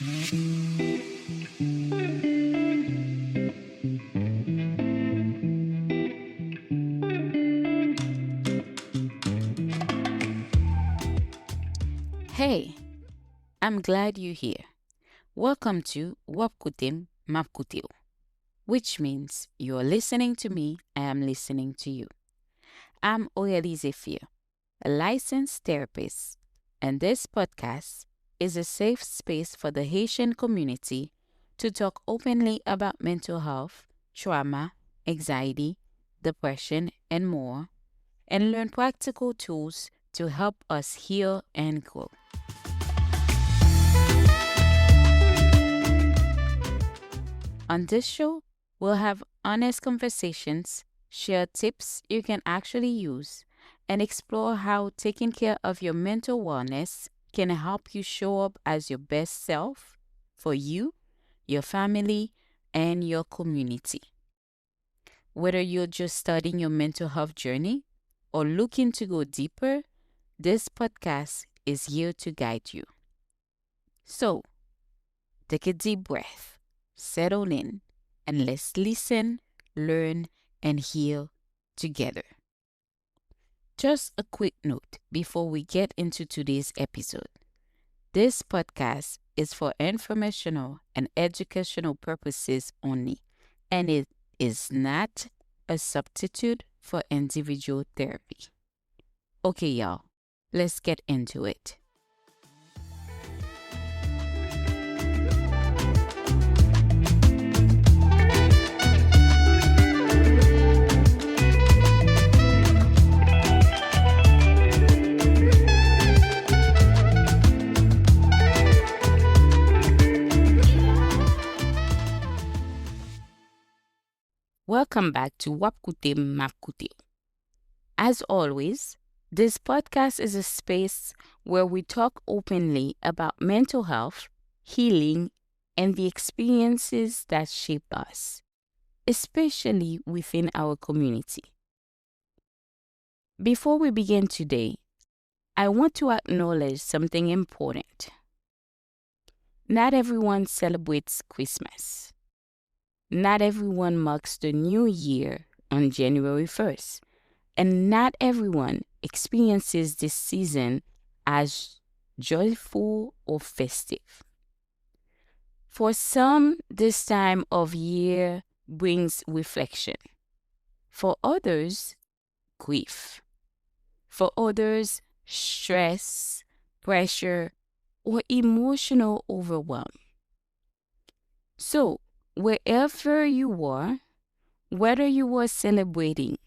Hey, I'm glad you're here. Welcome to Wapkutim Mapkutil, which means you're listening to me, I am listening to you. I'm Aurélie Zephyr, a licensed therapist, and this podcast is a safe space for the Haitian community to talk openly about mental health, trauma, anxiety, depression, and more, and learn practical tools to help us heal and grow. On this show, we'll have honest conversations, share tips you can actually use, and explore how taking care of your mental wellness can help you show up as your best self for you, your family, and your community. Whether you're just starting your mental health journey or looking to go deeper, this podcast is here to guide you. So, take a deep breath, settle in, and let's listen, learn, and heal together. Just a quick note before we get into today's episode. This podcast is for informational and educational purposes only, and it is not a substitute for individual therapy. Okay, y'all, let's get into it. Welcome back to Wapkute Mapkute. As always, this podcast is a space where we talk openly about mental health, healing, and the experiences that shape us, especially within our community. Before we begin today, I want to acknowledge something important. Not everyone celebrates Christmas. Not everyone marks the new year on January 1st. And not everyone experiences this season as joyful or festive. For some, this time of year brings reflection. For others, grief. For others, stress, pressure, or emotional overwhelm. So, wherever you are, whether you are celebrating,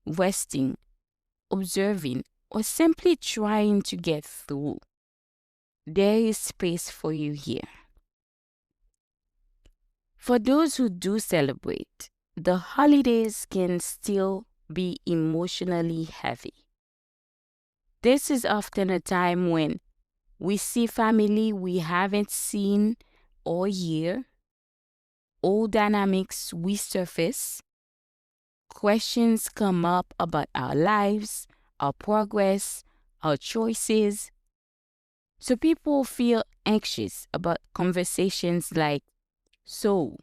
resting, observing, or simply trying to get through, there is space for you here. For those who do celebrate, the holidays can still be emotionally heavy. This is often a time when we see family we haven't seen all year, old dynamics resurface, questions come up about our lives, our progress, our choices. So people feel anxious about conversations like, so,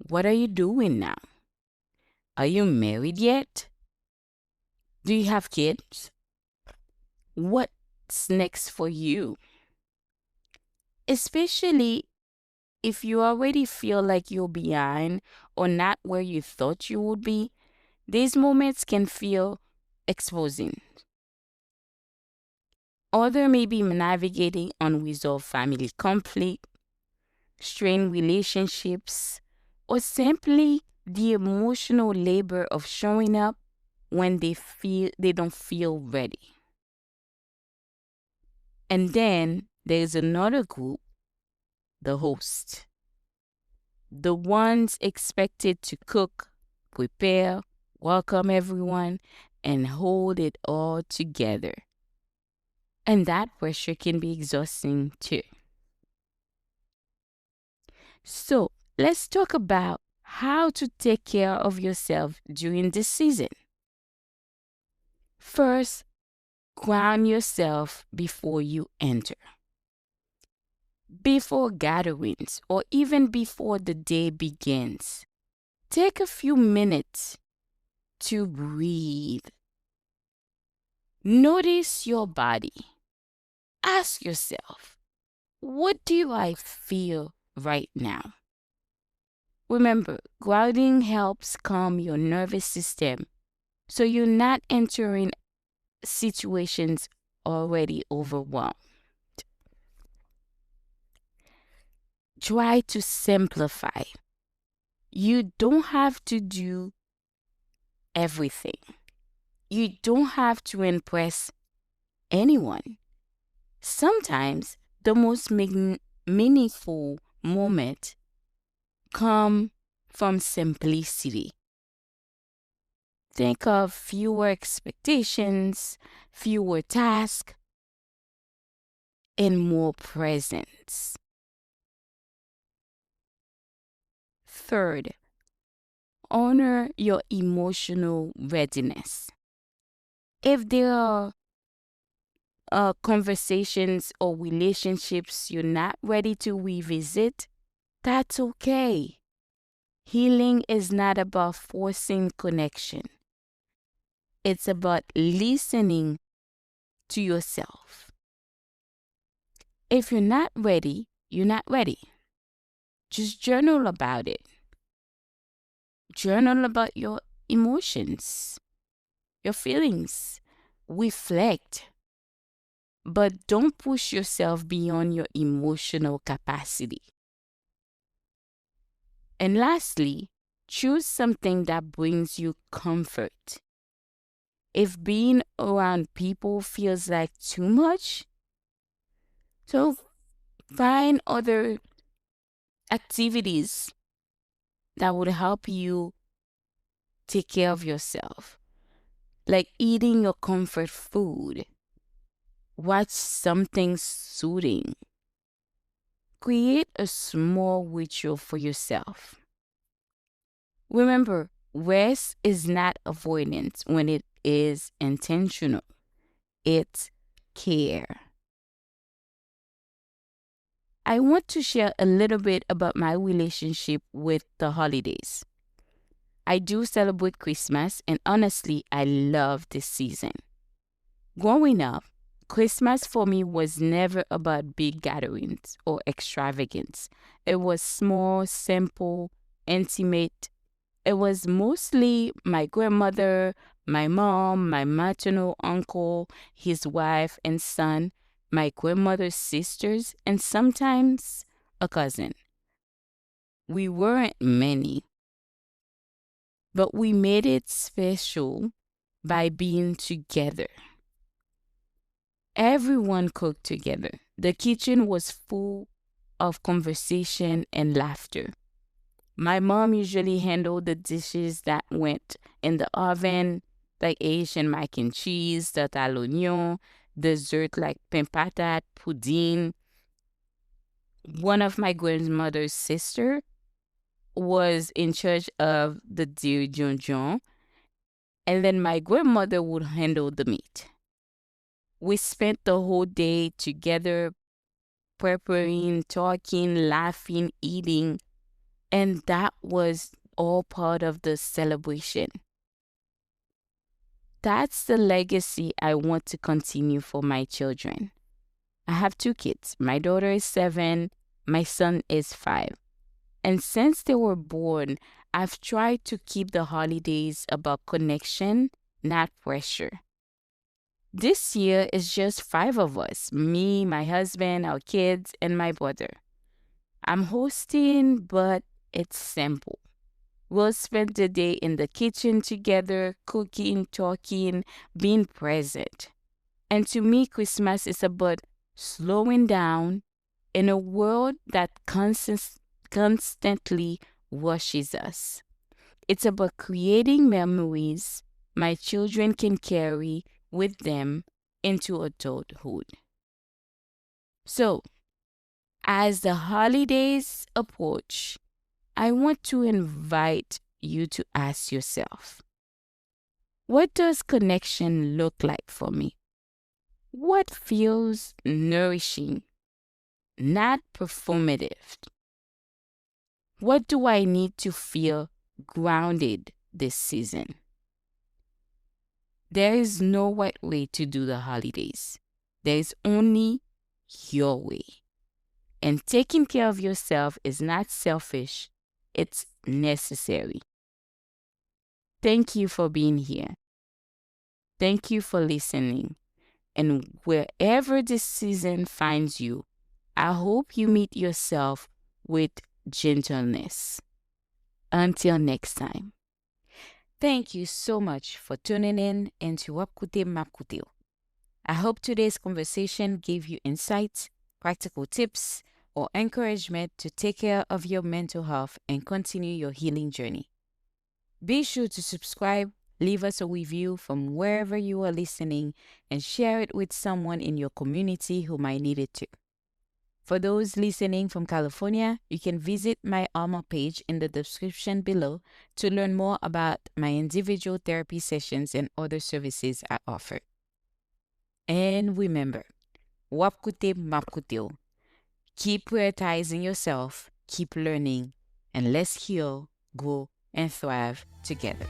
what are you doing now? Are you married yet? Do you have kids? What's next for you? Especially if you already feel like you're behind or not where you thought you would be, these moments can feel exposing. Others may be navigating unresolved family conflict, strained relationships, or simply the emotional labor of showing up when they don't feel ready. And then there's another group, the host. The ones expected to cook, prepare, welcome everyone, and hold it all together. And that pressure can be exhausting too. So, let's talk about how to take care of yourself during this season. First, ground yourself before you enter. before gatherings or even before the day begins. Take a few minutes to breathe. Notice your body. Ask yourself, what do I feel right now? Remember, grounding helps calm your nervous system so you're not entering situations already overwhelmed. Try to simplify. You don't have to do everything. You don't have to impress anyone. Sometimes the most meaningful moment come from simplicity. Think of fewer expectations, fewer tasks, and more presence. Third, honor your emotional readiness. If there are conversations or relationships you're not ready to revisit, that's okay. Healing is not about forcing connection. It's about listening to yourself. If you're not ready, you're not ready. Just journal about it. Journal about your emotions, your feelings. Reflect. But don't push yourself beyond your emotional capacity. And lastly, choose something that brings you comfort. If being around people feels like too much, so find other activities that would help you take care of yourself, like eating your comfort food, watch something soothing, create a small ritual for yourself. Remember, rest is not avoidance when it is intentional. It's care. I want to share a little bit about my relationship with the holidays. I do celebrate Christmas, and honestly, I love this season. Growing up, Christmas for me was never about big gatherings or extravagance. It was small, simple, intimate. It was mostly my grandmother, my mom, my maternal uncle, his wife and son, my grandmother's sisters, and sometimes a cousin. We weren't many, but we made it special by being together. Everyone cooked together. The kitchen was full of conversation and laughter. My mom usually handled the dishes that went in the oven, like Asian mac and cheese, tarte à l'oignon, dessert like pain patate, pudding. One of my grandmother's sister was in charge of the dirigeon, and then my grandmother would handle the meat. We spent the whole day together, preparing, talking, laughing, eating, and that was all part of the celebration. That's the legacy I want to continue for my children. I have two kids. My daughter is 7, my son is 5. And since they were born, I've tried to keep the holidays about connection, not pressure. This year is just 5 of us, me, my husband, our kids, and my brother. I'm hosting, but it's simple. We'll spend the day in the kitchen together, cooking, talking, being present. And to me, Christmas is about slowing down in a world that constantly rushes us. It's about creating memories my children can carry with them into adulthood. So, as the holidays approach, I want to invite you to ask yourself, what does connection look like for me? What feels nourishing? not performative. What do I need to feel grounded this season? There is no right way to do the holidays. There is only your way. And taking care of yourself is not selfish, it's necessary. Thank you for being here. Thank you for listening. And wherever this season finds you, I hope you meet yourself with gentleness. Until next time. Thank you so much for tuning in into Koute Koute. I hope today's conversation gave you insights, practical tips, or encouragement to take care of your mental health and continue your healing journey. Be sure to subscribe, leave us a review from wherever you are listening, and share it with someone in your community who might need it too. For those listening from California, you can visit my Alma page in the description below to learn more about my individual therapy sessions and other services I offer. And remember, Koute Koute. Keep prioritizing yourself, keep learning, and let's heal, grow, and thrive together.